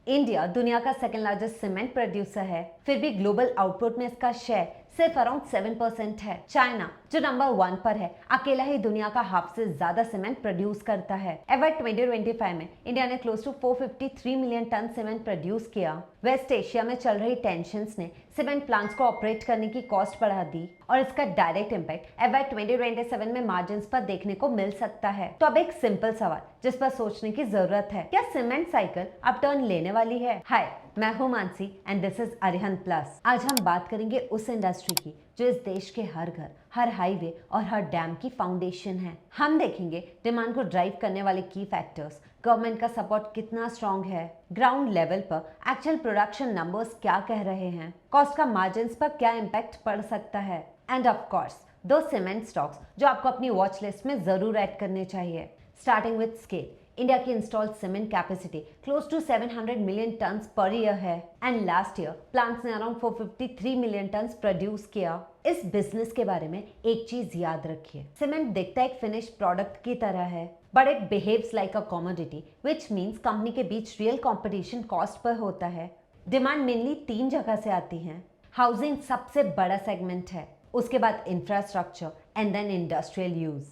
India दुनिया का second largest cement producer है, फिर भी ग्लोबल आउटपुट में इसका शेयर सिर्फ अराउंड 7% है। चाइना जो नंबर 1 पर है, अकेला ही दुनिया का हाफ से ज्यादा सीमेंट प्रोड्यूस करता है। एवर 2025 में इंडिया ने close to 453 million ton cement produce किया। वेस्ट एशिया में चल रही टेंशंस ने सीमेंट प्लांट्स को ऑपरेट करने की कॉस्ट बढ़ा दी और इसका डायरेक्ट इम्पैक्ट एवर 2027 में मार्जिन्स पर देखने को मिल सकता है। तो अब एक सिंपल सवाल जिस पर सोचने की जरूरत है, क्या सीमेंट साइकिल अब टर्न लेने वाली है? हाय, मैं हूं Mansi and this is Arihant plus. आज हम बात करेंगे उस इंडस्ट्री की जो इस देश के हर घर, हर हाईवे और हर डैम की फाउंडेशन है। हम देखेंगे डिमांड को ड्राइव करने वाले की फैक्टर्स, गवर्नमेंट का सपोर्ट कितना स्ट्रांग है, ग्राउंड लेवल पर एक्चुअल प्रोडक्शन नंबर्स क्या कह रहे हैं, कॉस्ट का मार्जिन्स पर क्या इम्पैक्ट पड़ सकता है, एंड ऑफ कोर्स दो सीमेंट स्टॉक्स जो आपको अपनी वॉच लिस्ट में जरूर ऐड करने चाहिए। स्टार्टिंग विद स्केल, इंडिया की installed cement capacity close to 700 million tons per year है एंड लास्ट ईयर प्लांट्स ने अराउंड 453 मिलियन टन्स प्रोड्यूस किया। इस बिजनेस के बारे में एक चीज याद रखिए, सीमेंट दिखता एक फिनिश प्रोडक्ट की तरह है, but it behaves like a commodity, which means company के बीच रियल कंपटीशन कॉस्ट पर होता है। डिमांड मेनली 3 जगह से आती है। हाउसिंग सबसे बड़ा सेगमेंट है, उसके बाद infrastructure and then industrial use.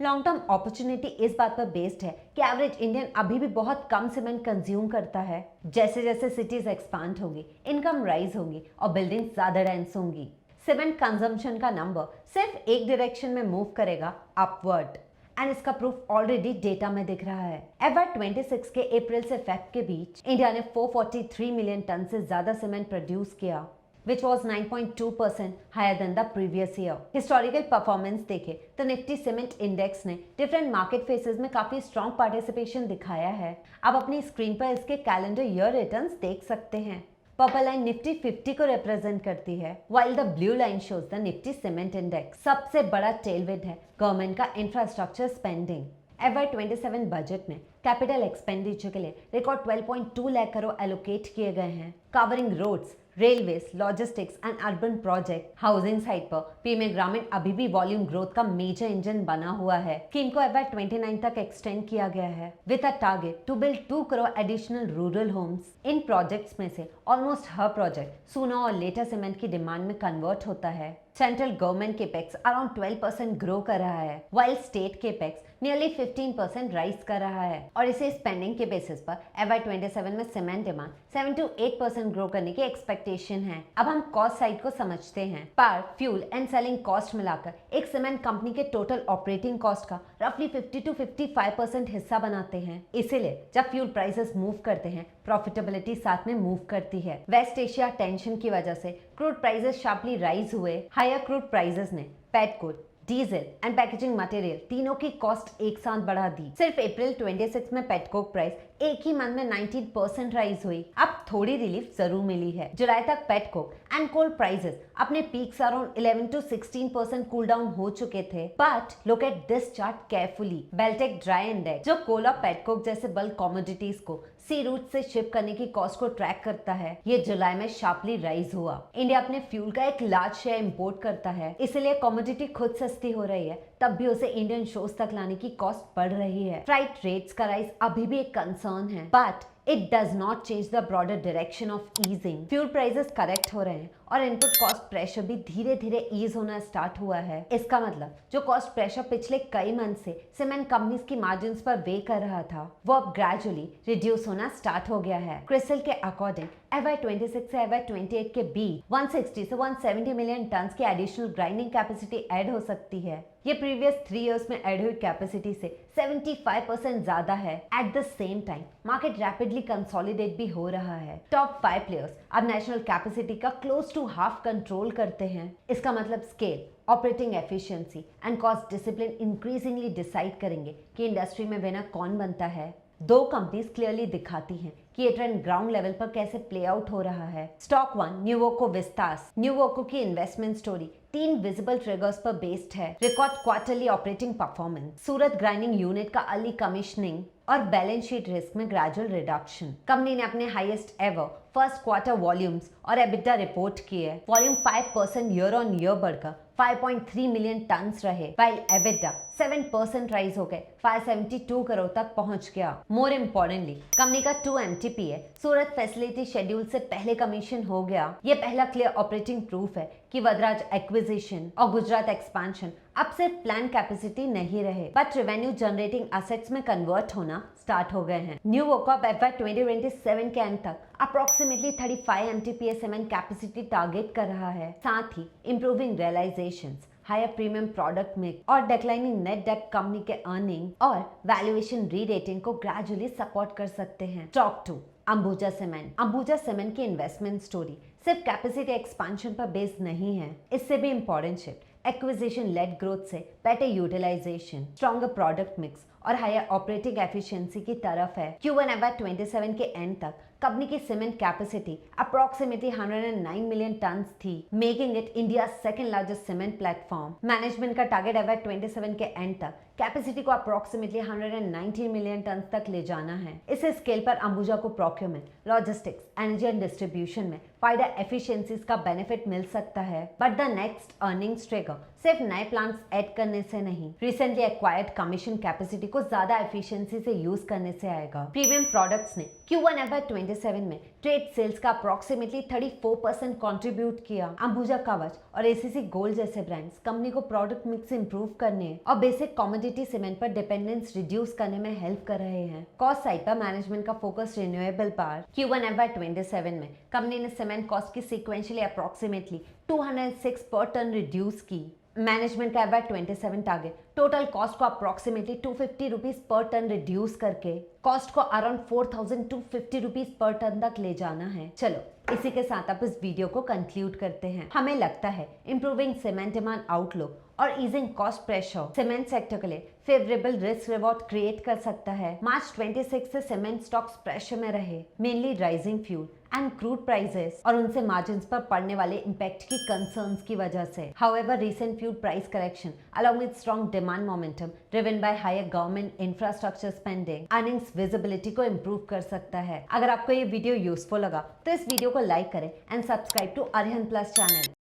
Long term opportunity इस बात पर बेस्ड है कि एवरेज इंडियन अभी भी बहुत कम सीमेंट कंज्यूम करता है। जैसे जैसे सिटीज एक्सपांड होंगी, इनकम राइज होगी और बिल्डिंग ज्यादा डेंस होंगी, सीमेंट कंजम्पशन का नंबर सिर्फ एक डायरेक्शन में मूव करेगा, अपवर्ड, एंड इसका प्रूफ ऑलरेडी डेटा में दिख रहा है। एवर 26 के अप्रैल से फेब के बीच इंडिया ने 443 मिलियन टन से ज्यादा सीमेंट प्रोड्यूस किया, which was 9.2% higher than the previous year. Historical performance देखे तो निफ्टी सीमेंट इंडेक्स ने डिफरेंट मार्केट फेसेस में काफी स्ट्रॉन्ग पार्टिसिपेशन दिखाया है। आप अपनी स्क्रीन पर इसके कैलेंडर ईयर रिटर्न्स देख सकते हैं। पर्पल लाइन निफ्टी 50 को रिप्रेजेंट करती है, while the blue line shows the Nifty cement index. सबसे बड़ा टेलविंड है गवर्नमेंट का इंफ्रास्ट्रक्चर स्पेंडिंग। एवर 27 बजट में कैपिटल एक्सपेंडिचर के लिए रिकॉर्ड 12.2 लाख करोड़ एलोकेट किए गए हैं, covering roads, railways, logistics and urban project. Housing side पर पीएमए ग्रामीण अभी भी वॉल्यूम ग्रोथ का मेजर इंजन बना हुआ है। स्कीम को एवर 29 तक एक्सटेंड किया गया है with a target to build 2 crore additional rural homes. इन प्रोजेक्ट्स में से ऑलमोस्ट हर प्रोजेक्ट सूनर और लेटर सीमेंट की डिमांड में कन्वर्ट होता है। Central government capex around 12% grow कर रहा है, while state capex nearly 15% rise कर रहा है और इसे स्पेंडिंग के बेसिस पर एवर 27 में सीमेंट डिमांड 7 to 8% ग्रो करने की एक्सपेक्टेशन है। अब हम कॉस्ट साइड को समझते हैं। Power, fuel and selling cost मिलाकर एक सीमेंट कंपनी के टोटल ऑपरेटिंग कॉस्ट का रफली 50 to 55% हिस्सा बनाते हैं। इसीलिए जब फ्यूल प्राइसेस मूव करते हैं, प्रॉफिटेबिलिटी साथ में मूव करती है। वेस्ट एशिया टेंशन की वजह से क्रूड प्राइसेस शार्पली राइज हुए। हायर क्रूड प्राइसेस ने petrol, diesel and packaging material तीनों की कॉस्ट एक साथ बढ़ा दी। सिर्फ अप्रैल 26 में पेटकोक प्राइस एक ही मंथ में 19% राइज हुई। अब थोड़ी रिलीफ जरूर मिली है। जुलाई तक पेटकोक एंड कोल प्राइसेस अपने peaks around 11 to 16% cool down हो चुके थे। But look at this chart carefully. Baltic dry index जो कोल और पेटकोक जैसे बल्क कमोडिटीज को सी रूट से शिप करने की कॉस्ट को ट्रैक करता है, ये जुलाई में शार्पली राइज हुआ। इंडिया अपने फ्यूल का एक लार्ज शेयर इंपोर्ट करता है, इसलिए कमोडिटी खुद सस्ती हो रही है, तब भी उसे इंडियन शोर्स तक लाने की कॉस्ट बढ़ रही है। फ्राइट रेट्स का राइज अभी भी एक कंसर्न है, but it does not change the broader direction of easing. Fuel prices correct हो रहे हैं और इनपुट कॉस्ट प्रेशर भी धीरे धीरे ईज होना स्टार्ट हुआ है। इसका मतलब जो कॉस्ट प्रेशर पिछले कई मंथ से सीमेंट कंपनीज की मार्जिन्स पर वे कर रहा था, वो अब ग्रेजुअली रिड्यूस होना स्टार्ट हो गया है। क्रिसिल के अकॉर्डिंग एवर 26 से एवर 28 के बीच 160 से 170 मिलियन टन की एडिशनल ग्राइंडिंग कैपेसिटी ऐड हो सकती है। ये प्रीवियस 3 इयर्स में ऐड हुई कैपेसिटी से 75% ज्यादा है। At the same time market rapidly consolidate भी हो रहा है। टॉप 5 प्लेयर्स अब नेशनल कैपेसिटी का क्लोज टू हाफ कंट्रोल करते हैं। इसका मतलब scale, operating efficiency and cost discipline increasingly decide करेंगे कि इंडस्ट्री में विनर कौन बनता है। दो कंपनीज क्लियरली दिखाती हैं कि ये ट्रेंड ग्राउंड लेवल पर कैसे प्ले आउट हो रहा है। Stock 1 Nuvoco Vistas. न्यूवोको की इन्वेस्टमेंट स्टोरी 3 विजिबल ट्रिगर्स पर बेस्ड है। रिकॉर्ड क्वार्टरली ऑपरेटिंग परफॉर्मेंस, सूरत ग्राइंडिंग यूनिट का अर्ली कमिश्निंग और बैलेंस शीट रिस्क में ग्रेजुअल रिडक्शन। कंपनी ने अपने highest ever first quarter volumes और एबिटा रिपोर्ट किए। वॉल्यूम 5% ईयर ऑन ईयर बढ़कर 5.3 मिलियन टन रहे, while EBITDA 7% राइज हो गए 572 करोड़ तक पहुंच गया। मोर इम्पोर्टेंटली कंपनी का 2 MTPA सूरत फैसिलिटी शेड्यूल से पहले कमीशन हो गया। ये पहला क्लियर ऑपरेटिंग प्रूफ है कि वदराज एक्विजिशन और गुजरात एक्सपेंशन अब सिर्फ प्लान कैपेसिटी नहीं रहे, बट रेवेन्यू जनरेटिंग एसेट्स में कन्वर्ट होना स्टार्ट हो गए हैं। न्यू वोकअप FY 2027 के एंड तक approximately 35 MTPA cement capacity target कर रहा है। साथ ही improving realisations, higher premium product mix और डिक्लाइनिंग नेट डेट कंपनी के अर्निंग और वैल्यूएशन री-रेटिंग को ग्रेजुअली सपोर्ट कर सकते हैं। Talk 2 Ambuja cement. Ambuja cement की इन्वेस्टमेंट स्टोरी सिर्फ कैपेसिटी एक्सपेंशन पर बेस्ड नहीं है, इससे भी important shift acquisition led growth से better utilisation, stronger product mix और हायर ऑपरेटिंग एफिशिएंसी की तरफ है। Q1 FY 27 के एंड तक कंपनी की cement capacity approximately 109 million ton थी, making it India second largest cement platform. Management का टारगेट FY 27 के एंड तक कैपेसिटी को अप्रोक्सीमेटली 119 मिलियन टन तक ले जाना है। इस स्केल पर अंबुजा को procurement, logistics, energy and distribution में वाइडर एफिशिएंसीज का बेनिफिट मिल सकता है। But the next earnings trigger सिर्फ नए प्लांट्स ऐड करने से नहीं, रिसेंटली एक्वायर्ड कमीशन कैपेसिटी को ज्यादा एफिशिएंसी से यूज करने से आएगा। प्रीमियम प्रोडक्ट्स ने Q1 FY 27 में ट्रेड सेल्स का अप्रोक्सीमेटली 34% कंट्रीब्यूट किया। अंबुजा कवच और ACC गोल्ड जैसे ब्रांड्स कंपनी को प्रोडक्ट मिक्स इंप्रूव करने और बेसिक कमोडिटी सीमेंट पर डिपेंडेंस रिड्यूस करने में हेल्प कर रहे हैं। कॉस्ट साइड पर मैनेजमेंट का focus renewable power. Q1 FY 27 में कंपनी ने सीमेंट कॉस्ट की सीक्वेंशियली अप्रोक्सीमेटली 206 पर टन रिड्यूस की। मैनेजमेंट का FY 27 टारगेट टोटल कॉस्ट को approximately 250 rupees per ton reduce करके कॉस्ट को अराउंड 4250 रुपीज पर टन तक ले जाना है। चलो इसी के साथ आप इस वीडियो को कंक्लूड करते हैं। हमें लगता है इंप्रूविंग सीमेंट डिमांड आउटलुक और easing cost pressure cement sector के लिए फेवरेबल रिस्क रिवॉर्ड क्रिएट कर सकता है। मार्च 26 से सीमेंट स्टॉक्स प्रेशर में रहे, mainly rising fuel and crude prices और उनसे मार्जिन्स पर पड़ने वाले इम्पैक्ट की कंसर्न्स की वजह से। However recent fuel price correction along with strong demand momentum driven by higher government infrastructure spending earnings visibility को improve कर सकता है। अगर आपको ये वीडियो यूजफुल लगा तो इस वीडियो को लाइक करें and subscribe to Arihant plus channel.